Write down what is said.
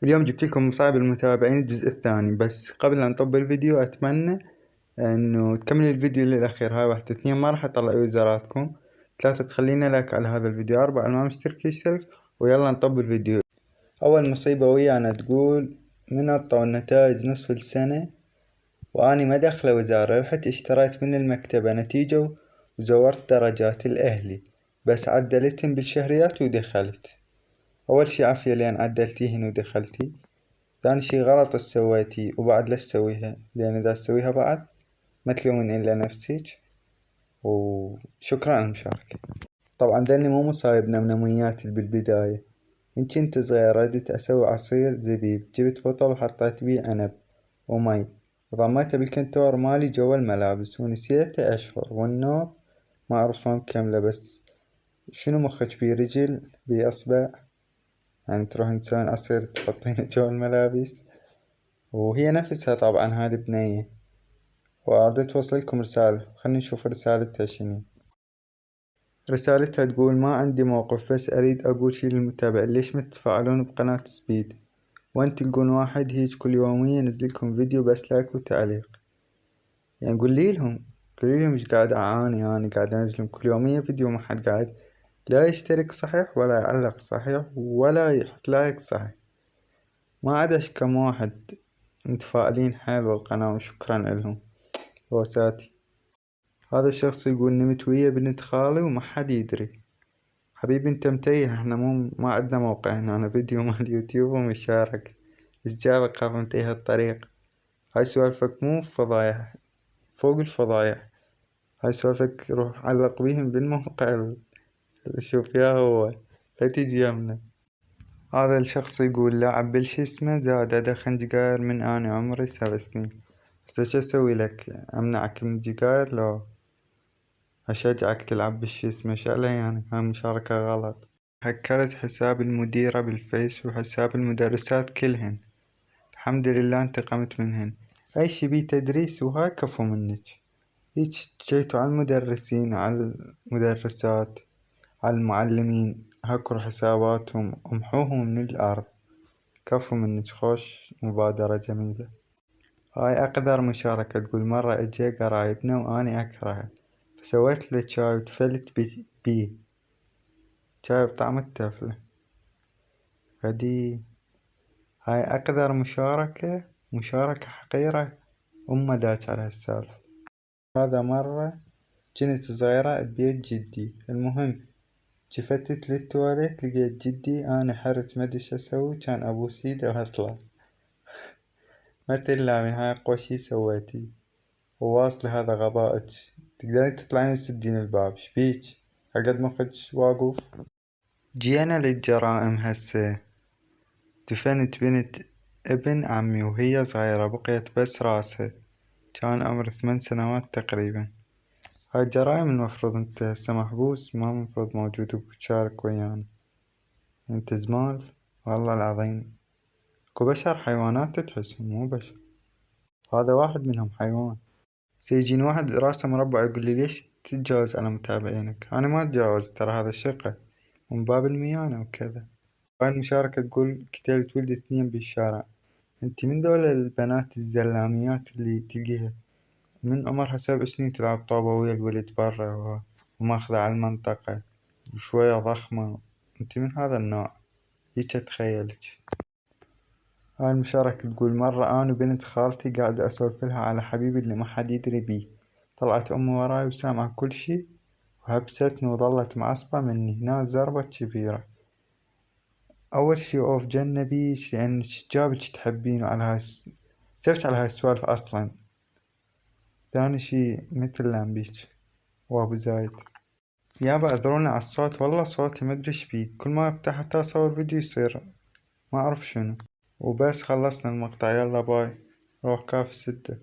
اليوم جبت لكم مصايب المتابعين الجزء الثاني. بس قبل أن نطبق الفيديو أتمنى إنه تكمل الفيديو للأخير. هاي واحدة. 2 ما راح أطلع يوزراتكم. 3 تخلينا لايك على هذا الفيديو. 4 اللي ما مشترك يشترك. ويلا نطبق الفيديو. أول مصيبة ويانا تقول منطوا النتائج نصف السنة وأني ما داخلة وزارة. رحت اشتريت من المكتبة نتيجة وزورت درجات الأهلي بس عدلتهم بالشهريات ودخلت. أول شي عافية لين عدلتيهن ودخلتي. ثاني شي غلط سويتي وبعد لا تسويها، لأن إذا تسويها بعد ما تلومين إلا نفسك. وشكرا على المشاركة. طبعا ذني مو مصايبنا منويات بالبداية. من كنت صغير ردت أسوي عصير زبيب، جبت بطل وحطيت بيه عنب ومي وضميته بالكنتور مالي جوا الملابس ونسيته أشهر، والنوم ما أعرف شلون كاملة. بس شنو مخك بيه رجل بيه أصبع؟ يعني تروحين تسوين عصير تحطينه جوا الملابس؟ وهي نفسها طبعا هذه بنية. وأردت توصلكم رسالة، خلني نشوف رسالتها شنو. رسالتها تقول ما عندي موقف بس أريد أقول شي للمتابعين. ليش ما تتفاعلون بقناة سبيد وين تلقون واحد هيج كل يوميا ينزلكم فيديو بس لايك وتعليق؟ يعني قولي لهم ايش قاعد أعاني. أنا قاعد أنزل كل يوميا فيديو ما حد قاعد لا يشترك صحيح ولا يعلق صحيح ولا يحط لايك صحيح. ما عدش كم واحد متفائلين حيل بالقناة وشكرا لهم. وساتي. هذا الشخص يقول نمت ويا بنت خالي وما حد يدري. حبيبي انت متيه، احنا ما عندنا موقع هنا. أنا فيديو مال اليوتيوب ومشارك. ايش جابك خاف متيه هالطريق؟ هاي سوالفك مو فضايح، فوق الفضايح. هاي سوالفك روح علق بيهم بالموقع اللي شوف يا هو، لا تيجي يمنا. هذا الشخص يقول لاعب بالشي اسمه زاد أدخن جيجاير من أنا عمري 7 سنين. هسه شو أسوي لك؟ أمنعك من الجيجاير لو أشجعك تلعب بالشي اسمه شغلة؟ يعني هاي مشاركة غلط. هكرت حساب المديرة بالفيس وحساب المدرسات كلهن. الحمد لله انتقمت منهن. أي شي بيه تدريس وهاي كفو منك. هيج جيتوا على المدرسين على المدرسات على المعلمين، هكروا حساباتهم ومحوهم من الأرض. كفو منك. خوش مبادرة جميلة. هاي أقدر مشاركة تقول مرة اجى قرايبنا وأني أكرهه فسويت له شاي وتفلت بيه شاي بطعم التفلة. هدي هاي أقدر مشاركة حقيرة. داج على هالسالفة. هذا مرة جنت صغيرة ببيت جدي. المهم جفتت للتواليت لقيت جدي. أنا حرت مدري شو أسوي، كان أبوس إيده وأطلع. ما تلامي، هاي أقوى شي سويتي. وواصل هذا غبائك. تقدرين تطلعين وتسدين الباب شبيك؟ هالقد مخك واقف. جينا للجرائم هسه. دفنت بنت ابن عمي وهي صغيرة بقيت بس راسها، كان عمره 8 سنوات تقريبا. هاي الجرائم المفروض انت هسه محبوس، ما مفروض موجود وتشارك ويانا. انت زمال والله العظيم. اكو بشر حيوانات تحسهم مو بشر. هذا واحد منهم حيوان. سيجيني واحد راسه مربع يقول لي ليش تتجاوز على متابعينك؟ انا ما اتجاوز، ترى هذا شقة من باب الميانة وكذا. هاي المشاركة تقول قتلت ولدي 2 بالشارع. انت من دول البنات الزلاميات اللي تلقيها من عمرها 7 سنين تلعب طوبة ويا الولد برا وماخذة على المنطقة وشوية ضخمة. انت من هذا النوع. هيك اتخيلك. هاي المشاركة تقول مرة أنا وبنت خالتي قاعدة أسولفلها على حبيبي اللي ما حد يدري بيه. طلعت أمي وراي وسامعة كل شي وهبستني وظلت معصبة مني. هنا زربة كبيرة. أول شي أوف جنة بيش لأنك جابك تحبين على سويت على هاي السوالف أصلا. ثاني شي مثل لامبيج وأبو زايد. يابا اعذروني على الصوت، والله صوتي مدري ايش بيه. كل ما افتح حتى اصور فيديو يصير ما اعرف شنو. وبس خلصنا المقطع. يلا باي. روح كاف 6.